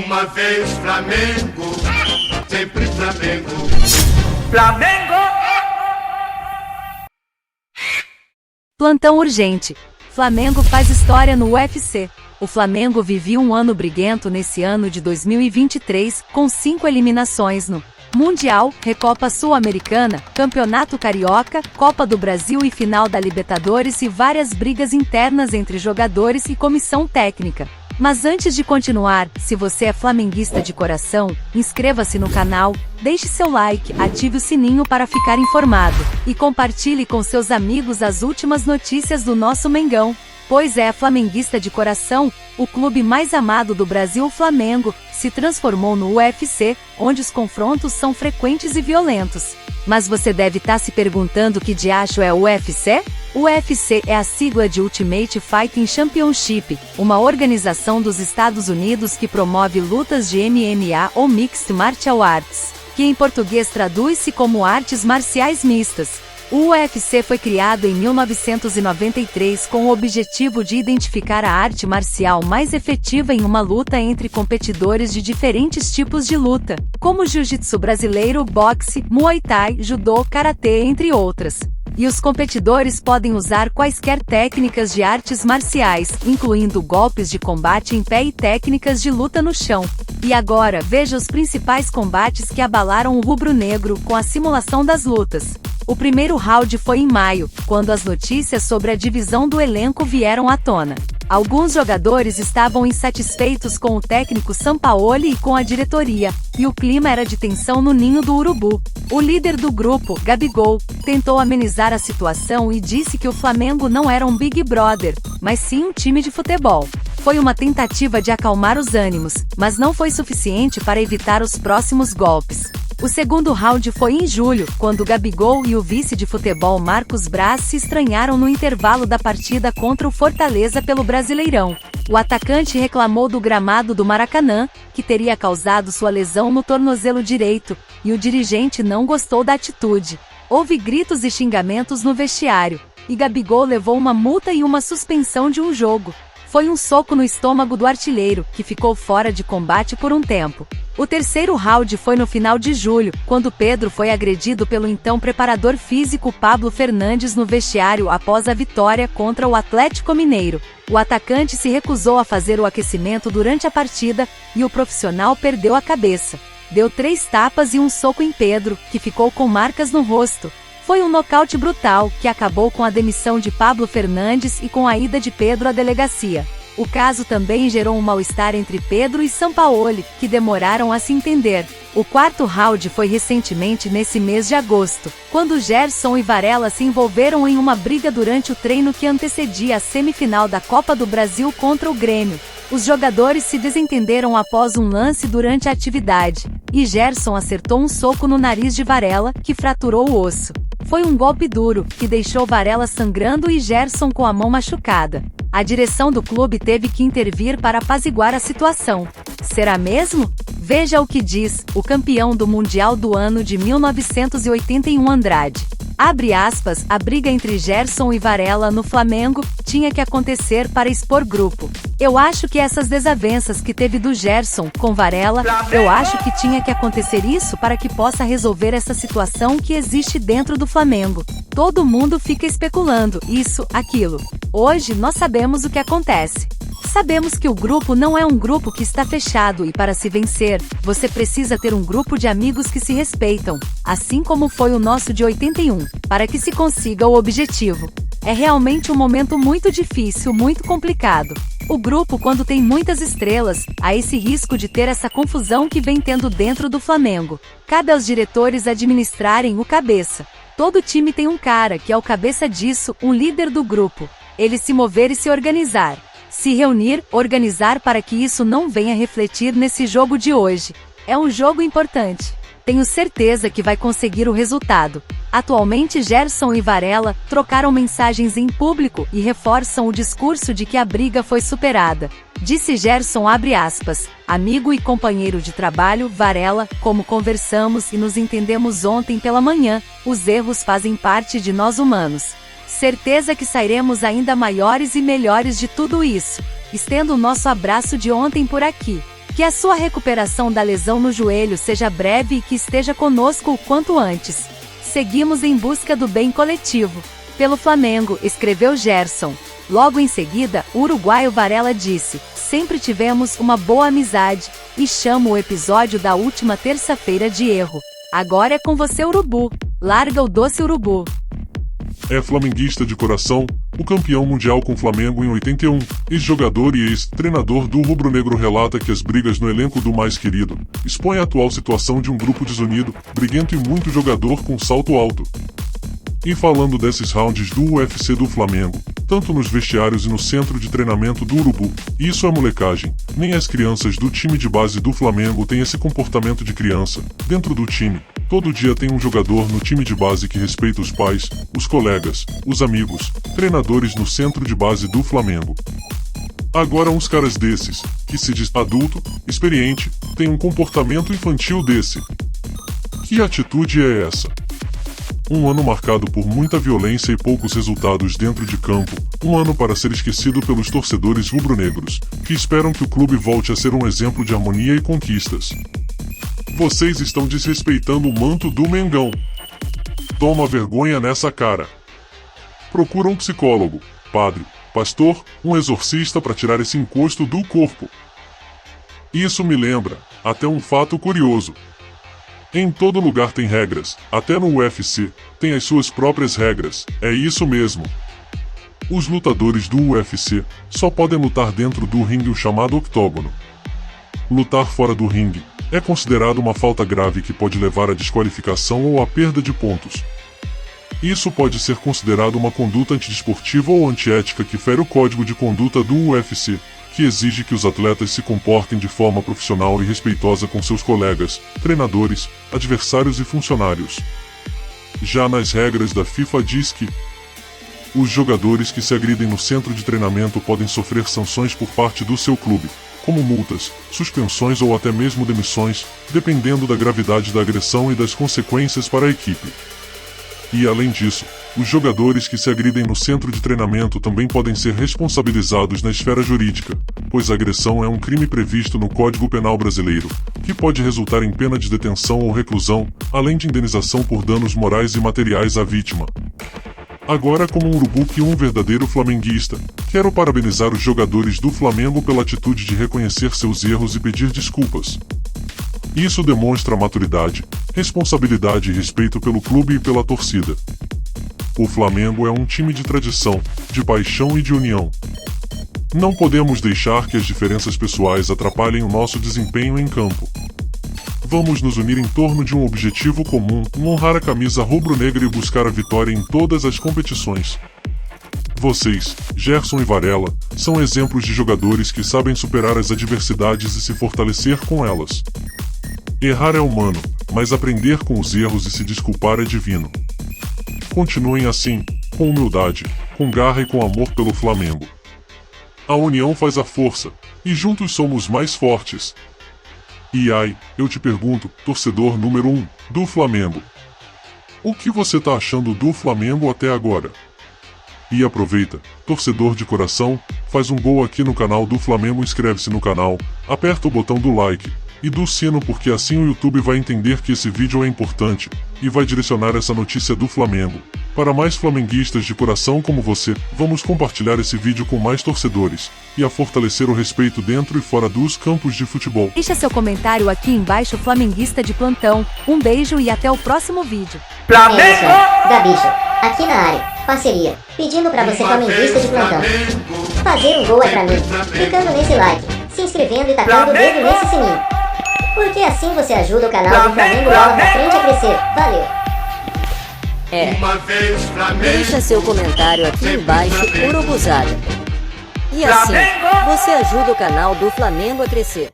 Uma vez Flamengo, sempre Flamengo. Flamengo! Plantão urgente. Flamengo faz história no UFC. O Flamengo vivia um ano briguento nesse ano de 2023, com 5 eliminações no Mundial, Recopa Sul-Americana, Campeonato Carioca, Copa do Brasil e final da Libertadores e várias brigas internas entre jogadores e comissão técnica. Mas antes de continuar, se você é flamenguista de coração, inscreva-se no canal, deixe seu like, ative o sininho para ficar informado, e compartilhe com seus amigos as últimas notícias do nosso Mengão. Pois é, flamenguista de coração, o clube mais amado do Brasil, o Flamengo, se transformou no UFC, onde os confrontos são frequentes e violentos. Mas você deve estar se perguntando que diacho é o UFC? O UFC é a sigla de Ultimate Fighting Championship, uma organização dos Estados Unidos que promove lutas de MMA ou Mixed Martial Arts, que em português traduz-se como artes marciais mistas. O UFC foi criado em 1993 com o objetivo de identificar a arte marcial mais efetiva em uma luta entre competidores de diferentes tipos de luta, como jiu-jitsu brasileiro, boxe, muay thai, judô, karatê, entre outras. E os competidores podem usar quaisquer técnicas de artes marciais, incluindo golpes de combate em pé e técnicas de luta no chão. E agora, veja os principais combates que abalaram o rubro-negro com a simulação das lutas. O primeiro round foi em maio, quando as notícias sobre a divisão do elenco vieram à tona. Alguns jogadores estavam insatisfeitos com o técnico Sampaoli e com a diretoria, e o clima era de tensão no ninho do urubu. O líder do grupo, Gabigol, tentou amenizar a situação e disse que o Flamengo não era um Big Brother, mas sim um time de futebol. Foi uma tentativa de acalmar os ânimos, mas não foi suficiente para evitar os próximos golpes. O segundo round foi em julho, quando Gabigol e o vice de futebol Marcos Braz se estranharam no intervalo da partida contra o Fortaleza pelo Brasileirão. O atacante reclamou do gramado do Maracanã, que teria causado sua lesão no tornozelo direito, e o dirigente não gostou da atitude. Houve gritos e xingamentos no vestiário, e Gabigol levou uma multa e uma suspensão de um jogo. Foi um soco no estômago do artilheiro, que ficou fora de combate por um tempo. O terceiro round foi no final de julho, quando Pedro foi agredido pelo então preparador físico Pablo Fernandes no vestiário após a vitória contra o Atlético Mineiro. O atacante se recusou a fazer o aquecimento durante a partida, e o profissional perdeu a cabeça. Deu 3 tapas e um soco em Pedro, que ficou com marcas no rosto. Foi um nocaute brutal, que acabou com a demissão de Pablo Fernandes e com a ida de Pedro à delegacia. O caso também gerou um mal-estar entre Pedro e Sampaoli, que demoraram a se entender. O quarto round foi recentemente nesse mês de agosto, quando Gerson e Varela se envolveram em uma briga durante o treino que antecedia a semifinal da Copa do Brasil contra o Grêmio. Os jogadores se desentenderam após um lance durante a atividade, e Gerson acertou um soco no nariz de Varela, que fraturou o osso. Foi um golpe duro, que deixou Varela sangrando e Gerson com a mão machucada. A direção do clube teve que intervir para apaziguar a situação. Será mesmo? Veja o que diz o campeão do Mundial do ano de 1981 Andrade. Abre aspas, a briga entre Gerson e Varela no Flamengo tinha que acontecer para expor grupo. Eu acho que essas desavenças que teve do Gerson com Varela, eu acho que tinha que acontecer isso para que possa resolver essa situação que existe dentro do Flamengo. Todo mundo fica especulando isso, aquilo. Hoje nós sabemos o que acontece. Sabemos que o grupo não é um grupo que está fechado e para se vencer, você precisa ter um grupo de amigos que se respeitam, assim como foi o nosso de 81, para que se consiga o objetivo. É realmente um momento muito difícil, muito complicado. O grupo, quando tem muitas estrelas, há esse risco de ter essa confusão que vem tendo dentro do Flamengo. Cabe aos diretores administrarem o cabeça. Todo time tem um cara que é o cabeça disso, um líder do grupo. Ele se mover e se organizar. Se reunir, organizar para que isso não venha refletir nesse jogo de hoje. É um jogo importante. Tenho certeza que vai conseguir o resultado. Atualmente Gerson e Varela trocaram mensagens em público e reforçam o discurso de que a briga foi superada. Disse Gerson, abre aspas, amigo e companheiro de trabalho, Varela, como conversamos e nos entendemos ontem pela manhã, os erros fazem parte de nós humanos. Certeza que sairemos ainda maiores e melhores de tudo isso. Estendo o nosso abraço de ontem por aqui. Que a sua recuperação da lesão no joelho seja breve e que esteja conosco o quanto antes. Seguimos em busca do bem coletivo. Pelo Flamengo, escreveu Gerson. Logo em seguida, o uruguaio Varela disse: sempre tivemos uma boa amizade, e chamo o episódio da última terça-feira de erro. Agora é com você, Urubu. Larga o doce, Urubu. É flamenguista de coração, o campeão mundial com o Flamengo em 81, ex-jogador e ex-treinador do rubro-negro relata que as brigas no elenco do mais querido expõem a atual situação de um grupo desunido, briguento e muito jogador com salto alto. E falando desses rounds do UFC do Flamengo, tanto nos vestiários e no centro de treinamento do Urubu, isso é molecagem. Nem as crianças do time de base do Flamengo têm esse comportamento de criança. Dentro do time, todo dia tem um jogador no time de base que respeita os pais, os colegas, os amigos, treinadores no centro de base do Flamengo. Agora uns caras desses, que se diz adulto, experiente, tem um comportamento infantil desse. Que atitude é essa? Um ano marcado por muita violência e poucos resultados dentro de campo, um ano para ser esquecido pelos torcedores rubro-negros, que esperam que o clube volte a ser um exemplo de harmonia e conquistas. Vocês estão desrespeitando o manto do Mengão. Toma vergonha nessa cara. Procura um psicólogo, padre, pastor, um exorcista para tirar esse encosto do corpo. Isso me lembra, até um fato curioso. Em todo lugar tem regras, até no UFC, tem as suas próprias regras, é isso mesmo. Os lutadores do UFC só podem lutar dentro do ringue, o chamado octógono. Lutar fora do ringue é considerado uma falta grave que pode levar à desqualificação ou à perda de pontos. Isso pode ser considerado uma conduta antidesportiva ou antiética que fere o código de conduta do UFC, que exige que os atletas se comportem de forma profissional e respeitosa com seus colegas, treinadores, adversários e funcionários. Já nas regras da FIFA diz que os jogadores que se agridem no centro de treinamento podem sofrer sanções por parte do seu clube, como multas, suspensões ou até mesmo demissões, dependendo da gravidade da agressão e das consequências para a equipe. E além disso, os jogadores que se agridem no centro de treinamento também podem ser responsabilizados na esfera jurídica, pois a agressão é um crime previsto no Código Penal brasileiro, que pode resultar em pena de detenção ou reclusão, além de indenização por danos morais e materiais à vítima. Agora, como um urubu e um verdadeiro flamenguista, quero parabenizar os jogadores do Flamengo pela atitude de reconhecer seus erros e pedir desculpas. Isso demonstra maturidade, responsabilidade e respeito pelo clube e pela torcida. O Flamengo é um time de tradição, de paixão e de união. Não podemos deixar que as diferenças pessoais atrapalhem o nosso desempenho em campo. Vamos nos unir em torno de um objetivo comum, honrar a camisa rubro-negra e buscar a vitória em todas as competições. Vocês, Gerson e Varela, são exemplos de jogadores que sabem superar as adversidades e se fortalecer com elas. Errar é humano, mas aprender com os erros e se desculpar é divino. Continuem assim, com humildade, com garra e com amor pelo Flamengo. A união faz a força, e juntos somos mais fortes. E ai, eu te pergunto, torcedor número 1 do Flamengo. O que você tá achando do Flamengo até agora? E aproveita, torcedor de coração, faz um gol aqui no canal do Flamengo, inscreve-se no canal, aperta o botão do like e do sino, porque assim o YouTube vai entender que esse vídeo é importante e vai direcionar essa notícia do Flamengo. Para mais flamenguistas de coração como você, vamos compartilhar esse vídeo com mais torcedores e a fortalecer o respeito dentro e fora dos campos de futebol. Deixa seu comentário aqui embaixo, flamenguista de plantão. Um beijo e até o próximo vídeo. Flamengo! É isso aí, Gabicho, aqui na área, parceria, pedindo pra você flamenguista de plantão, fazer um gol é pra mim, clicando nesse like, se inscrevendo e tacando o dedo nesse sininho, porque assim você ajuda o canal do Flamengo Bola pra Frente a crescer. Valeu! Uma vez Flamengo. Deixa seu comentário aqui embaixo, Urubuzada. E assim, você ajuda o canal do Flamengo a crescer.